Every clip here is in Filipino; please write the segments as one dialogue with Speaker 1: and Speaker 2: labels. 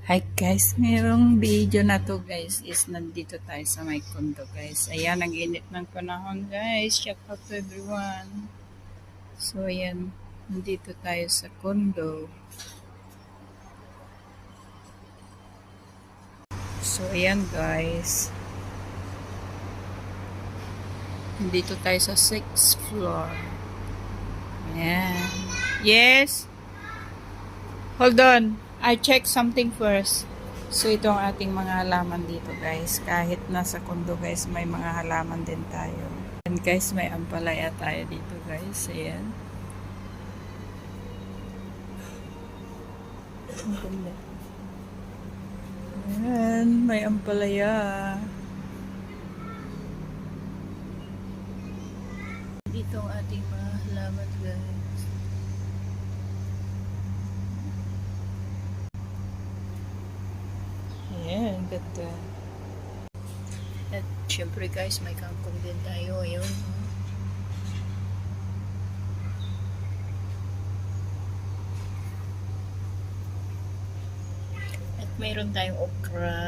Speaker 1: Hi guys, mayroong video na to guys is nandito tayo sa may condo guys. Ayan, ang init ng panahon guys. Shout out to everyone. So ayan, nandito tayo sa condo. So ayan guys. Nandito tayo sa 6th floor. Ayan. Yes? Hold on. I check something first. So, ito ang ating mga halaman dito, guys. Kahit nasa condo, guys, may mga halaman din tayo. And guys, may ampalaya tayo dito, guys. Ayan. Ayan, may ampalaya. Dito ang ating mga halaman, guys. Ayan, ganda. At syempre guys, may kangkong din tayo. Ayun. At mayroon tayong okra.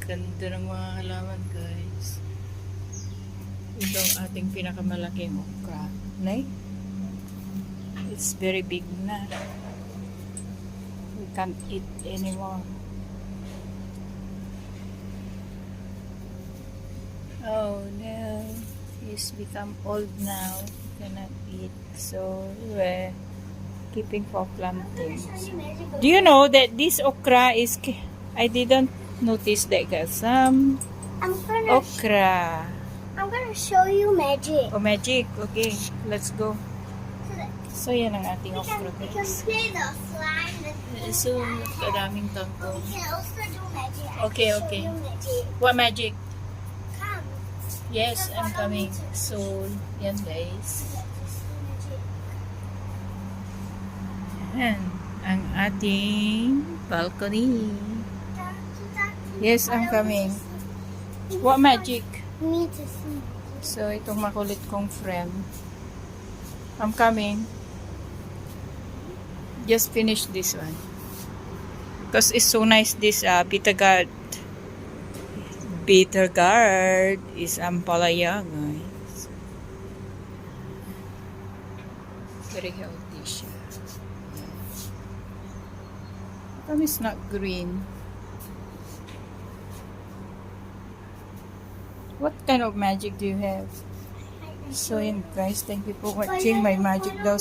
Speaker 1: Ganda ng mga halaman guys. Ito ang ating pinakamalaking okra. Nay? It's very big na. We can't eat anymore. Oh no. He's become old now. We cannot eat. So we're keeping for planting. Do you know that this okra is... I didn't notice that guys. Some okra.
Speaker 2: I'm gonna show you magic.
Speaker 1: Oh, magic. Okay, let's go. So, yan ang ating okra
Speaker 2: We can
Speaker 1: guys.
Speaker 2: play the slime.
Speaker 1: So, kadaming kangkong.
Speaker 2: We can also do magic.
Speaker 1: Okay,
Speaker 2: I can
Speaker 1: okay.
Speaker 2: show you magic.
Speaker 1: What magic?
Speaker 2: Come.
Speaker 1: Yes, I'm coming soon. Yan guys. Yan ang ating balcony. Yes, I'm coming. What magic?
Speaker 2: Me to see.
Speaker 1: So, itong makulit kong friend. I'm coming. Just finish this one. Because it's so nice, this bitter gourd. Bitter gourd is ampalaya, guys. Very healthy siya. But it's not green. What kind of magic do you have? So yun guys, thank you for watching my magic daw.